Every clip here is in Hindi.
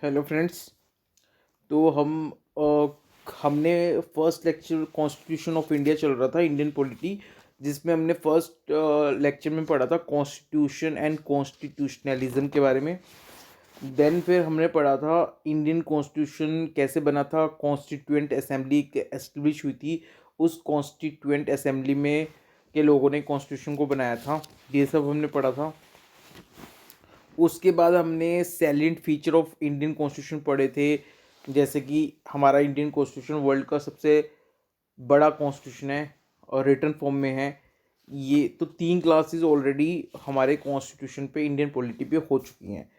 Hello friends. तो हमने first lecture constitution of India चल रहा था, इंडियन पॉलिटी, जिसमें हमने फर्स्ट लेक्चर में पढ़ा था कॉन्स्टिट्यूशन एंड कॉन्स्टिट्यूशनलिज्म के बारे में। देन फिर हमने पढ़ा था इंडियन कॉन्स्टिट्यूशन कैसे बना था, कॉन्स्टिट्यूएंट असेंबली एस्टेब्लिश हुई थी, उस कॉन्स्टिट्यूएंट असेंबली में के लोगों ने कॉन्स्टिट्यूशन को बनाया था। ये सब हमने पढ़ा था। उसके बाद हमने salient feature of Indian constitution पढ़े थे, जैसे कि हमारा इंडियन कॉन्स्टिट्यूशन वर्ल्ड का सबसे बड़ा कॉन्स्टिट्यूशन है और रिटन फॉर्म में है। ये तो 3 क्लासेस ऑलरेडी हमारे कॉन्स्टिट्यूशन पे, इंडियन पॉलिटी पे हो चुकी हैं।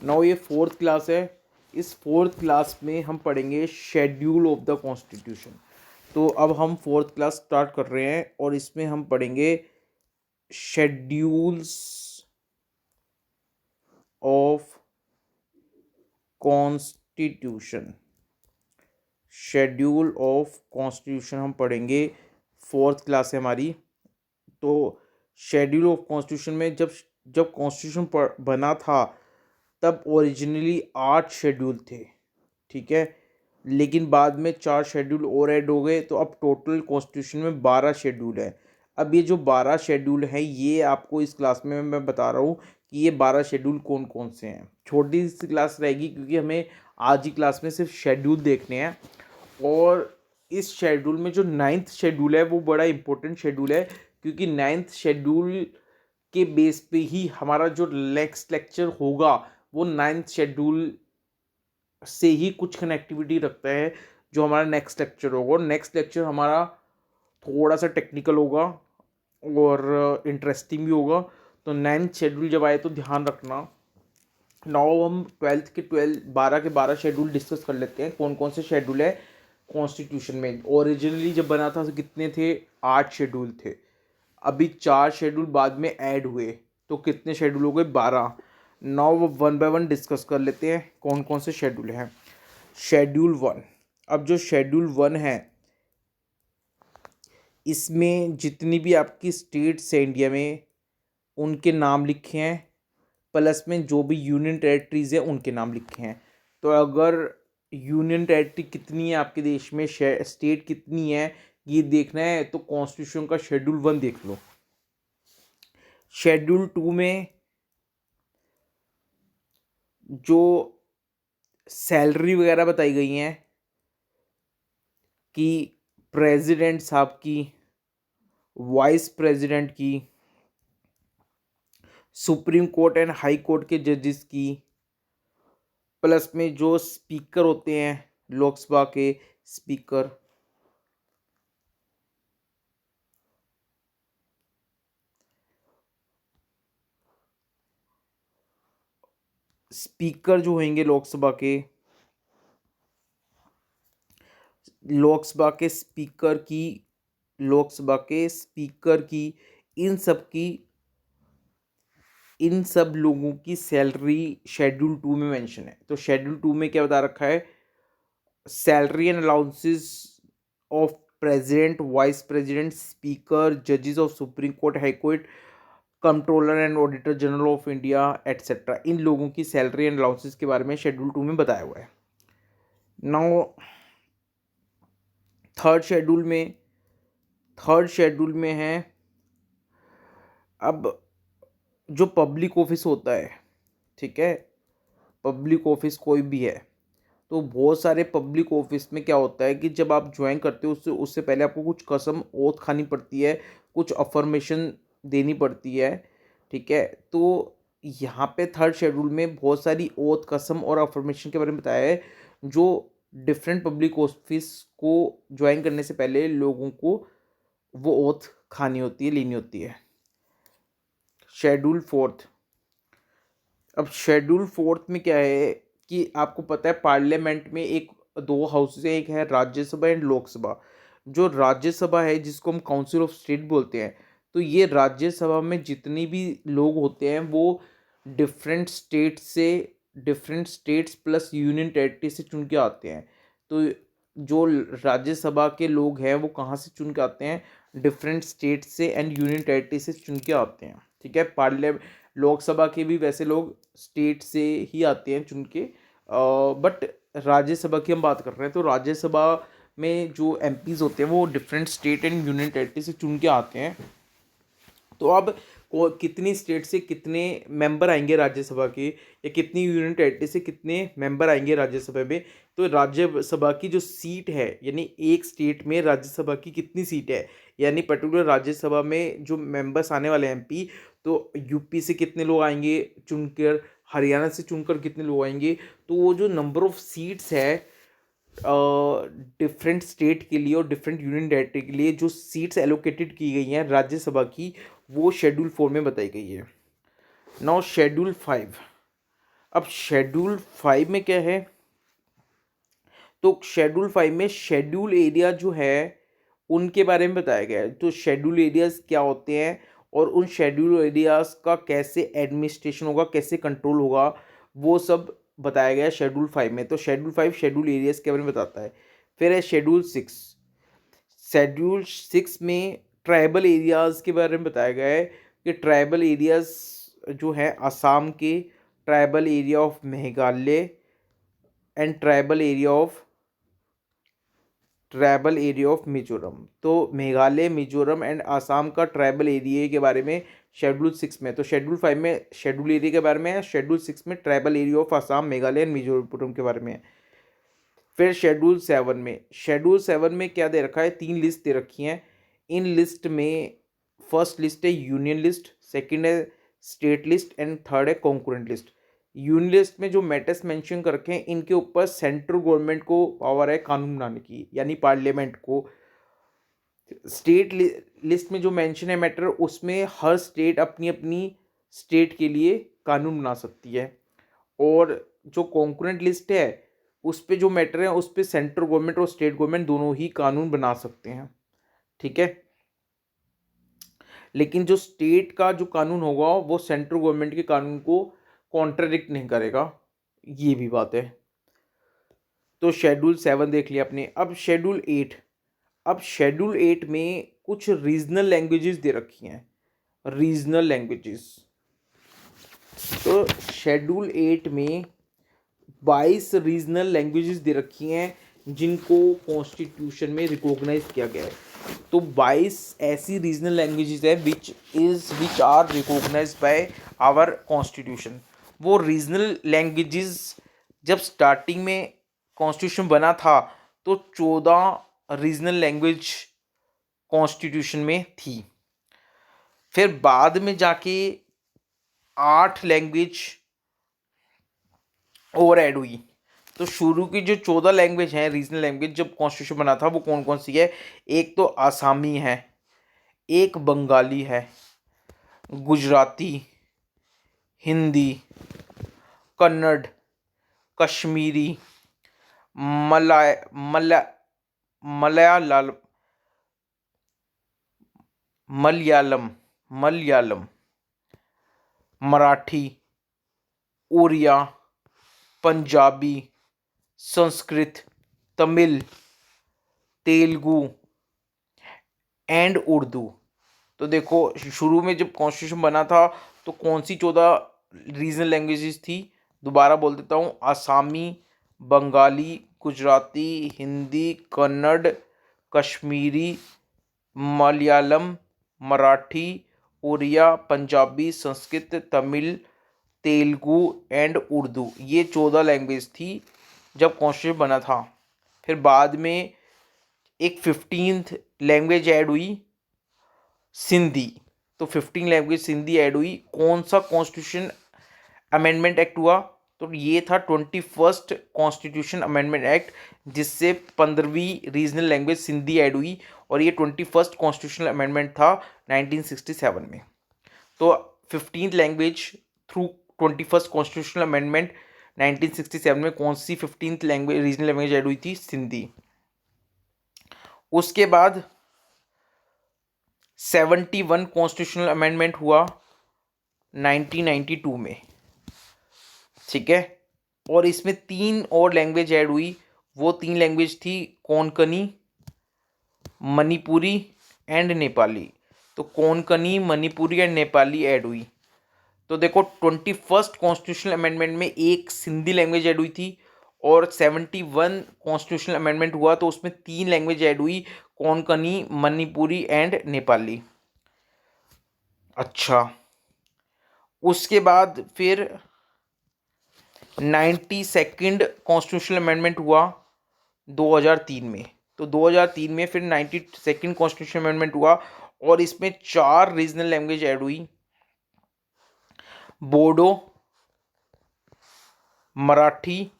नाउ ये फोर्थ क्लास है। इस फोर्थ क्लास में हम पढ़ेंगे शेड्यूल ऑफ द कॉन्स्टिट्यूशन। तो अब हम फोर्थ क्लास स्टार्ट कर रहे हैं और इसमें हम पढ़ेंगे schedules of constitution. Schedule of constitution हम पढ़ेंगे, फोर्थ क्लास है हमारी। तो शेड्यूल ऑफ कॉन्स्टिट्यूशन में जब जब कॉन्स्टिट्यूशन बना था तब ओरिजिनली 8 शेड्यूल थे, ठीक है। लेकिन बाद में 4 शेड्यूल और ऐड हो गए, तो अब टोटल कॉन्स्टिट्यूशन में 12 शेड्यूल है। अब ये जो 12 शेड्यूल हैं, ये आपको इस क्लास में मैं बता रहा हूँ कि ये 12 शेड्यूल कौन कौन से हैं। छोटी सी क्लास रहेगी क्योंकि हमें आज की क्लास में सिर्फ शेड्यूल देखने हैं। और इस शेड्यूल में जो 9th शेड्यूल है वो बड़ा इंपॉर्टेंट शेड्यूल है, क्योंकि 9th शेड्यूल के बेस पे ही हमारा जो नेक्स्ट लेक्चर होगा वो 9th शेड्यूल से ही कुछ कनेक्टिविटी रखता है। जो हमारा नेक्स्ट लेक्चर होगा, और नेक्स्ट लेक्चर हमारा थोड़ा सा टेक्निकल होगा और इंटरेस्टिंग भी होगा। तो 9th शेड्यूल जब आए तो ध्यान रखना। नाउ हम 12 के 12 शेड्यूल डिस्कस कर लेते हैं, कौन कौन से शेड्यूल है कॉन्स्टिट्यूशन में। ओरिजिनली जब बना था तो कितने थे, 8 शेड्यूल थे। अभी 4 शेड्यूल बाद में ऐड हुए, तो कितने शेड्यूल हो गए, 12। नाउ वो वन बाय वन डिस्कस कर लेते हैं कौन कौन से शेड्यूल हैं। शेड्यूल 1। अब जो शेड्यूल 1 है, इसमें जितनी भी आपकी स्टेट्स है इंडिया में उनके नाम लिखे हैं, प्लस में जो भी यूनियन टेरिटरीज है उनके नाम लिखे हैं। तो अगर यूनियन टेरिटरी कितनी है आपके देश में, स्टेट कितनी है, ये देखना है तो कॉन्स्टिट्यूशन का शेड्यूल 1 देख लो। शेड्यूल 2 में जो सैलरी वगैरह बताई गई हैं कि प्रेसिडेंट साहब की, वाइस प्रेसिडेंट की, supreme court and high court के जजेस की, प्लस में जो स्पीकर होते हैं लोकसभा के स्पीकर, स्पीकर जो होंगे लोकसभा के स्पीकर की, इन सब की, इन सब लोगों की सैलरी शेड्यूल 2 में मेंशन है। तो शेड्यूल 2 में क्या बता रखा है, salary and allowances of president, vice president, speaker, जजेस of supreme court, high court, controller and auditor general of India etcetera, इन लोगों की सैलरी एंड अलाउंसेस के बारे में शेड्यूल 2 में बताया हुआ है। नाउ थर्ड शेड्यूल में है, अब जो पब्लिक ऑफिस होता है, ठीक है, पब्लिक ऑफिस कोई भी है, तो बहुत सारे पब्लिक ऑफिस में क्या होता है कि जब आप ज्वाइन करते हो उससे उससे पहले आपको कुछ कसम ओथ खानी पड़ती है, कुछ अफर्मेशन देनी पड़ती है, ठीक है। तो यहाँ पे थर्ड शेड्यूल में बहुत सारी ओथ, कसम और अफर्मेशन के बारे में बताया है, जो डिफरेंट पब्लिक ऑफिस को ज्वाइन करने से पहले लोगों को वो ओथ खानी होती है, लेनी होती है। शेड्यूल 4। अब शेड्यूल 4 में क्या है कि आपको पता है पार्लियामेंट में एक, दो हाउसेज है, एक है राज्यसभा एंड लोकसभा। जो राज्यसभा है जिसको हम काउंसिल ऑफ स्टेट बोलते हैं, तो ये राज्यसभा में जितने भी लोग होते हैं वो different states plus union territory से चुन के आते हैं। तो जो राज्यसभा के लोग हैं वो कहाँ से चुन के आते हैं, डिफरेंट स्टेट से एंड यूनियन टेरिटरी से चुन के आते हैं, ठीक है। पार्लियामेंट, लोकसभा के भी वैसे लोग स्टेट से ही आते हैं चुन के, बट राज्यसभा की हम बात कर रहे हैं, तो राज्यसभा में जो एमपीज होते हैं वो different state and union territory से चुन के आते हैं। तो अब कितनी स्टेट से कितने मेंबर आएंगे राज्यसभा के, या कितनी यूनियन टेरिटरी से कितने मेंबर आएंगे राज्यसभा में, तो राज्यसभा की जो सीट है, यानी एक स्टेट में राज्यसभा की कितनी सीट है, यानी पर्टिकुलर राज्यसभा में जो मेंबर्स आने वाले एमपी, तो यूपी से कितने लोग आएंगे चुनकर, हरियाणा से चुनकर कितने लोग आएंगे, तो वो जो नंबर ऑफ सीट्स है डिफरेंट स्टेट के लिए और डिफरेंट यूनियन टेरिटरी के लिए जो सीट्स एलोकेटेड की गई हैं राज्यसभा की, वो शेड्यूल 4 में बताई गई है। Now schedule 5। अब शेड्यूल 5 में क्या है, तो शेड्यूल 5 में शेड्यूल एरिया जो है उनके बारे में बताया गया है। तो शेड्यूल एरियाज क्या होते हैं और उन शेड्यूल एरियाज का कैसे एडमिनिस्ट्रेशन होगा, कैसे कंट्रोल होगा, वो सब बताया गया है शेड्यूल 5 में। तो शेड्यूल 5 शेड्यूल एरियाज के बारे में बताता है। फिर है शेड्यूल 6। शेड्यूल 6 में ट्राइबल एरियाज़ के बारे में बताया गया है कि ट्राइबल एरियाज़ जो है असम के, tribal area of Meghalaya and tribal area of Mizoram. तो मेघालय, मिजोरम एंड आसाम का ट्राइबल एरिया के बारे में शेड्यूल 6 में। तो शेड्यूल 5 में शेड्यूल एरिया के बारे में है, शेड्यूल 6 में tribal area of Assam, Meghalaya and Mizoram के बारे में है। फिर शेड्यूल 7 में क्या दे रखा है, 3 लिस्ट दे रखी हैं। इन लिस्ट में फर्स्ट लिस्ट है यूनियन लिस्ट, सेकंड है स्टेट लिस्ट एंड थर्ड है कॉन्करेंट लिस्ट। यूनियन लिस्ट में जो मैटर्स मेंशन कर रखे हैं, इनके ऊपर सेंट्रल गवर्नमेंट को पावर है कानून बनाने की, यानी पार्लियामेंट को। स्टेट लिस्ट में जो मेंशन है मैटर, उसमें हर स्टेट अपनी अपनी स्टेट के लिए कानून बना सकती है। और जो कॉन्करेंट लिस्ट है उस पे जो मैटर है, उस पे सेंट्रल गवर्नमेंट और स्टेट गवर्नमेंट दोनों ही कानून बना सकते हैं, ठीक है। लेकिन जो स्टेट का जो कानून होगा वो सेंट्रल गवर्नमेंट के कानून को कॉन्ट्राडिक्ट नहीं करेगा, ये भी बात है। तो शेड्यूल 7 देख लिया आपने। अब शेड्यूल 8। अब शेड्यूल 8 में कुछ रीजनल लैंग्वेजेस दे रखी हैं, रीजनल लैंग्वेजेस। तो शेड्यूल 8 में 22 रीजनल लैंग्वेजेस दे रखी हैं जिनको कॉन्स्टिट्यूशन में रिकॉग्नाइज किया गया है। तो 22 ऐसी रीजनल लैंग्वेजेस है which are recognized by our constitution. वो रीजनल लैंग्वेजेस जब स्टार्टिंग में कॉन्स्टिट्यूशन बना था तो 14 रीजनल लैंग्वेज कॉन्स्टिट्यूशन में थी। फिर बाद में जाके 8 लैंग्वेज और ऐड हुई। तो शुरू की जो 14 लैंग्वेज हैं रीजनल लैंग्वेज जब कॉन्स्टिट्यूशन बना था, वो कौन कौन सी है, एक तो आसामी है, एक बंगाली है, गुजराती, हिंदी, कन्नड़, कश्मीरी, मलाय मलया मलयालम मलयालम मलयालम मराठी, उड़िया, पंजाबी, संस्कृत, तमिल, तेलुगु एंड उर्दू। तो देखो शुरू में जब कॉन्स्टिट्यूशन बना था तो कौन सी 14 रीजनल लैंग्वेजेस थी, दोबारा बोल देता हूँ, आसामी, बंगाली, गुजराती, हिंदी, कन्नड़, कश्मीरी, मलयालम, मराठी, उड़िया, पंजाबी, संस्कृत, तमिल, तेलुगु एंड उर्दू। ये 14 लैंग्वेज थी जब कॉन्स्टिट्यूशन बना था। फिर बाद में एक 15th लैंग्वेज ऐड हुई, सिंधी। तो 15 लैंग्वेज सिंधी ऐड हुई। कौन सा कॉन्स्टिट्यूशन अमेंडमेंट एक्ट हुआ, तो ये था 21st कॉन्स्टिट्यूशन अमेंडमेंट एक्ट, जिससे 15वीं रीजनल लैंग्वेज सिंधी ऐड हुई, और ये 21st कॉन्स्टिट्यूशनल अमेंडमेंट था 1967 में। तो 15th language through 21st constitutional amendment 1967 में कौन सी 15th language regional language add हुई थी, सिंधी। उसके बाद 71 कॉन्स्टिट्यूशनल अमेंडमेंट हुआ 1992 में, ठीक है। और इसमें 3 और लैंग्वेज ऐड हुई। वो 3 लैंग्वेज थी कोंकणी, मणिपुरी एंड नेपाली। तो कोंकणी, मणिपुरी एंड नेपाली ऐड हुई। तो देखो 21st कॉन्स्टिट्यूशनल अमेंडमेंट में एक सिंधी लैंग्वेज ऐड हुई थी, और 71 कॉन्स्टिट्यूशनल अमेंडमेंट हुआ तो उसमें 3 लैंग्वेज ऐड हुई, कोंकणी, मणिपुरी एंड नेपाली। अच्छा, उसके बाद फिर 92nd कॉन्स्टिट्यूशनल अमेंडमेंट हुआ 2003 में। तो 2003 में फिर 92nd कॉन्स्टिट्यूशनल अमेंडमेंट हुआ, और इसमें 4 रीजनल लैंग्वेज ऐड हुई, Bodo, Marathi,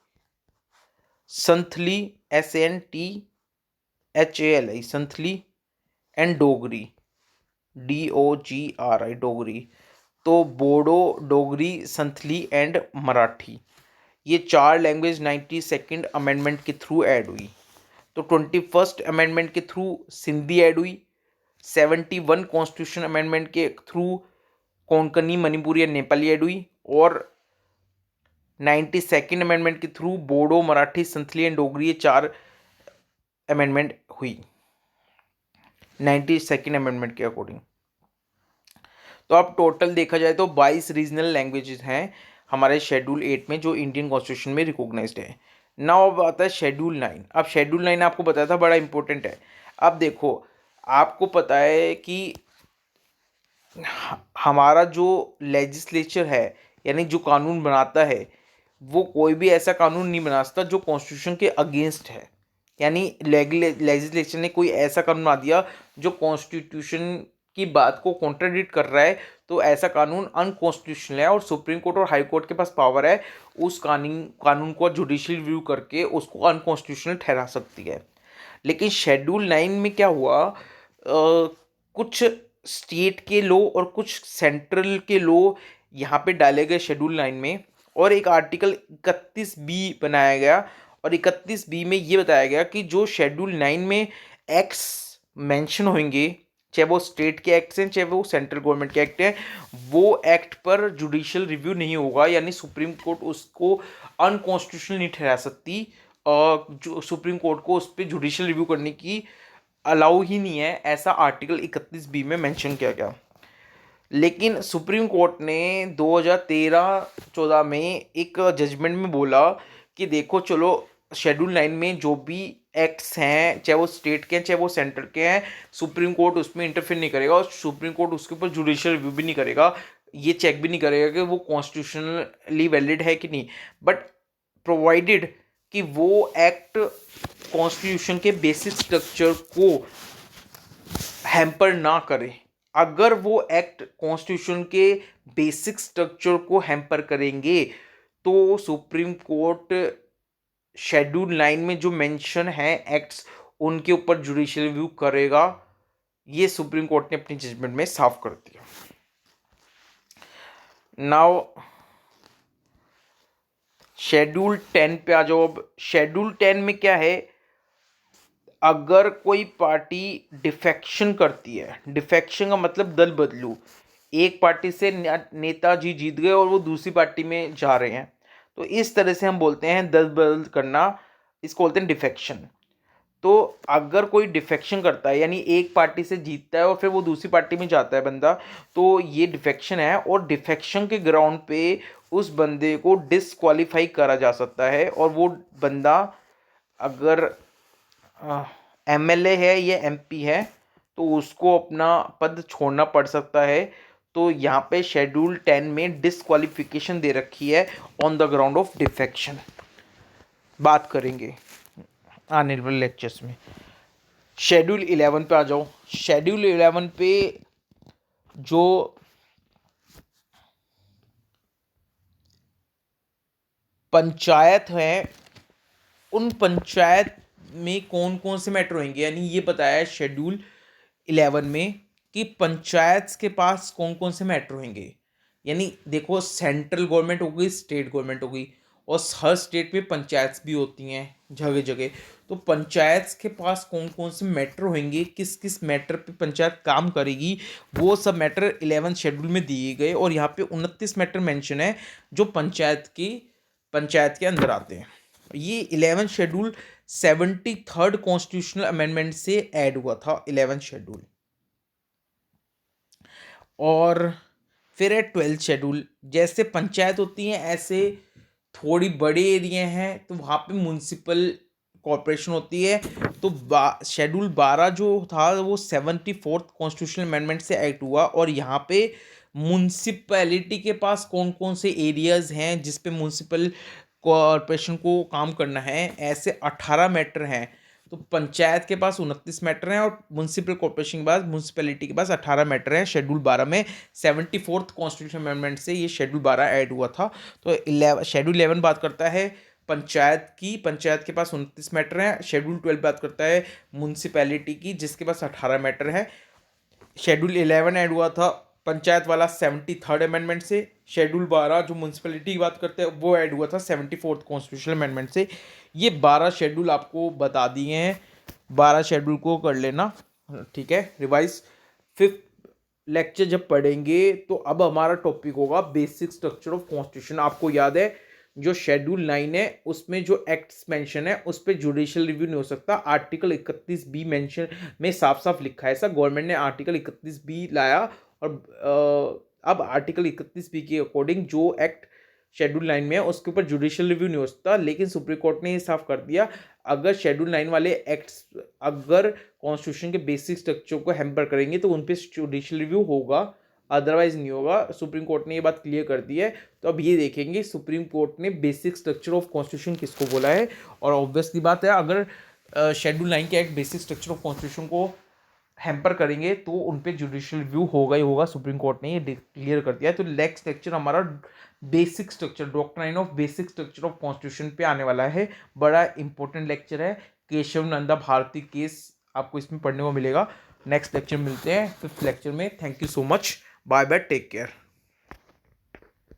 Santhali, SNTHALI Santhali, and Dogri, DOGRI Dogri. तो बोडो, डोगरी, संथली एंड मराठी, ये 4 लैंग्वेज 92nd अमेंडमेंट के थ्रू ऐड हुई। तो 21st अमेंडमेंट के थ्रू सिंधी ऐड हुई, 71 कॉन्स्टिट्यूशन अमेंडमेंट के through Konkani, Manipuri and Nepali add हुई, और 92nd अमेंडमेंट के थ्रू बोडो, मराठी, संथली एंड डोगरी, ये 4 अमेंडमेंट हुई 92nd अमेंडमेंट के अकॉर्डिंग। तो अब टोटल देखा जाए तो 22 रीजनल लैंग्वेजेस हैं हमारे शेड्यूल 8 में जो इंडियन कॉन्स्टिट्यूशन में रिकॉग्नाइज्ड है। नाउ अब आता है शेड्यूल 9। अब शेड्यूल 9 आपको बताया था बड़ा इंपॉर्टेंट है। अब देखो, आपको पता है कि हमारा जो लेजिस्लेचर है, यानी जो कानून बनाता है, वो कोई भी ऐसा कानून नहीं बना सकता जो कॉन्स्टिट्यूशन के अगेंस्ट है। यानी लेजिस्लेचर ने कोई ऐसा कानून बना दिया जो कॉन्स्टिट्यूशन की बात को कॉन्ट्राडिक्ट कर रहा है, तो ऐसा कानून अनकॉन्स्टिट्यूशनल है, और सुप्रीम कोर्ट और हाई कोर्ट के पास पावर है उस कानून को जुडिशियल रिव्यू करके उसको अनकॉन्स्टिट्यूशनल ठहरा सकती है। लेकिन शेड्यूल 9 में क्या हुआ, कुछ स्टेट के लॉ और कुछ सेंट्रल के लॉ यहाँ पे डाले गए शेड्यूल 9 में, और एक आर्टिकल 31B बनाया गया, और 31B में ये बताया गया कि जो शेड्यूल 9 में एक्ट्स मेंशन होंगे, चाहे वो स्टेट के एक्ट्स हैं चाहे वो सेंट्रल गवर्नमेंट के एक्ट हैं, वो एक्ट पर जुडिशियल रिव्यू नहीं होगा, यानी सुप्रीम कोर्ट उसको अनकॉन्स्टिट्यूशनल नहीं ठहरा सकती, जो सुप्रीम कोर्ट को उस पर जुडिशियल रिव्यू करने की अलाउ ही नहीं है, ऐसा आर्टिकल 31B में मेंशन किया गया। लेकिन सुप्रीम कोर्ट ने 2013-14 में एक जजमेंट में बोला कि देखो चलो, शेड्यूल 9 में जो भी एक्ट्स हैं, चाहे वो स्टेट के हैं चाहे वो सेंटर के हैं, सुप्रीम कोर्ट उसमें इंटरफेयर नहीं करेगा, और सुप्रीम कोर्ट उसके ऊपर जुडिशियल रिव्यू भी नहीं करेगा, ये चेक भी नहीं करेगा कि वो कॉन्स्टिट्यूशनली वैलिड है कि नहीं, बट प्रोवाइडेड कि वो एक्ट कॉन्स्टिट्यूशन के बेसिक स्ट्रक्चर को हैम्पर ना करे। अगर वो एक्ट कॉन्स्टिट्यूशन के बेसिक स्ट्रक्चर को हैम्पर करेंगे तो सुप्रीम कोर्ट शेड्यूल 9 में जो मेंशन है एक्ट्स, उनके ऊपर जुडिशियल रिव्यू करेगा। ये सुप्रीम कोर्ट ने अपनी जजमेंट में साफ कर दिया। नाउ शेड्यूल 10 पे आ जाओ। अब शेड्यूल 10 में क्या है, अगर कोई पार्टी डिफेक्शन करती है, डिफेक्शन का मतलब दल बदलू, एक पार्टी से नेताजी जीत गए और वो दूसरी पार्टी में जा रहे हैं, तो इस तरह से हम बोलते हैं दल बदल करना, इसको बोलते हैं डिफेक्शन। तो अगर कोई डिफेक्शन करता है, यानी एक पार्टी से जीतता है और फिर वो दूसरी पार्टी में जाता है बंदा, तो ये डिफेक्शन है, और डिफेक्शन के ग्राउंड पे उस बंदे को डिसक्वालीफाई करा जा सकता है, और वो बंदा अगर MLA है या MP है तो उसको अपना पद छोड़ना पड़ सकता है। तो यहाँ पे शेड्यूल 10 में डिसक्वालिफिकेशन दे रखी है on the ground of defection, बात करेंगे आने वाले लेक्चर्स में। शेड्यूल 11 पे आ जाओ। शेड्यूल 11 पे जो पंचायत है, उन पंचायत में कौन कौन से मैटर होंगे, यानी ये बताया है शेड्यूल 11 में कि पंचायत के पास कौन कौन से मैटर होंगे। यानी देखो, सेंट्रल गवर्नमेंट हो गई, स्टेट गवर्नमेंट हो गई, और हर स्टेट में पंचायत भी होती हैं जगह जगह। तो पंचायत के पास कौन कौन से मैटर होंगे, किस किस मैटर पे पंचायत काम करेगी, वो सब मैटर 11 शेड्यूल में दिए गए, और यहाँ पे 29 मैटर मेंशन है जो पंचायत के अंदर आते हैं। ये 11 शेड्यूल 73rd कॉन्स्टिट्यूशनल अमेंडमेंट से ऐड हुआ था, 11 शेड्यूल। और फिर है 12th शेड्यूल। जैसे पंचायत होती हैं ऐसे थोड़ी बड़े एरिया हैं तो वहाँ पे म्यूनसिपल कॉरपोरेशन होती है। तो शेड्यूल 12 जो था वो 74th कॉन्स्टिट्यूशनल अमेंडमेंट से एक्ट हुआ, और यहाँ पे म्यूनसिपैलिटी के पास कौन कौन से एरियाज हैं जिस पे म्यूनसिपल कॉरपोरेशन को काम करना है, ऐसे 18 मैटर हैं। तो पंचायत के पास 29 मैटर हैं और म्यूनसिपल कॉर्पोरेशन के पास, म्यूनसिपैलिटी के पास 18 मैटर हैं शेड्यूल 12 में। 74th कॉन्स्टिट्यूशन अमेंडमेंट से ये शेड्यूल 12 ऐड हुआ था। तो शेड्यूल 11 बात करता है पंचायत की, पंचायत के पास 29 मैटर हैं। शेड्यूल 12 बात करता है म्यूनसिपैलिटी की जिसके पास 18 मैटर है। शेड्यूल 11 ऐड हुआ था पंचायत वाला 73rd अमेंडमेंट से। शेड्यूल 12 जो म्यूनसिपैलिटी की बात करते हैं वो ऐड हुआ था 74th कॉन्स्टिट्यूशनल अमेंडमेंट से। ये 12 शेड्यूल आपको बता दिए हैं, 12 शेड्यूल को कर लेना, ठीक है रिवाइज। फिफ्थ लेक्चर जब पढ़ेंगे तो अब हमारा टॉपिक होगा बेसिक स्ट्रक्चर ऑफ कॉन्स्टिट्यूशन। आपको याद है जो शेड्यूल 9 है उसमें जो एक्ट्स मेंशन है उस पर जुडिशियल रिव्यू नहीं हो सकता। आर्टिकल 31B मेंशन में साफ साफ लिखा है ऐसा, गवर्नमेंट ने आर्टिकल 31B लाया, और अब आर्टिकल 31B के अकॉर्डिंग जो एक्ट शेड्यूल 9 में है उसके ऊपर जुडिशियल रिव्यू नहीं हो सकता। लेकिन सुप्रीम कोर्ट ने ये साफ कर दिया अगर शेड्यूल 9 वाले एक्ट्स अगर कॉन्स्टिट्यूशन के बेसिक स्ट्रक्चर को हैम्पर करेंगे तो उन पर जुडिशियल रिव्यू होगा, अदरवाइज नहीं होगा। सुप्रीम कोर्ट ने ये बात क्लियर कर दी है। तो अब ये देखेंगे सुप्रीम कोर्ट ने बेसिक स्ट्रक्चर ऑफ कॉन्स्टिट्यूशन किसको बोला है, और ऑब्वियसली बात है अगर शेड्यूल 9 के act basic structure of constitution को हैम्पर करेंगे तो उन पे जुडिशियल रिव्यू होगा ही होगा। सुप्रीम कोर्ट ने ये क्लियर कर दिया है। तो नेक्स्ट लेक्चर हमारा basic structure, doctrine of basic structure of constitution पे आने वाला है। बड़ा इंपॉर्टेंट लेक्चर है, केशव नंदा भारती केस आपको इसमें पढ़ने को मिलेगा। नेक्स्ट लेक्चर मिलते हैं फिफ्थ लेक्चर में। Thank you so much, bye bye, take care.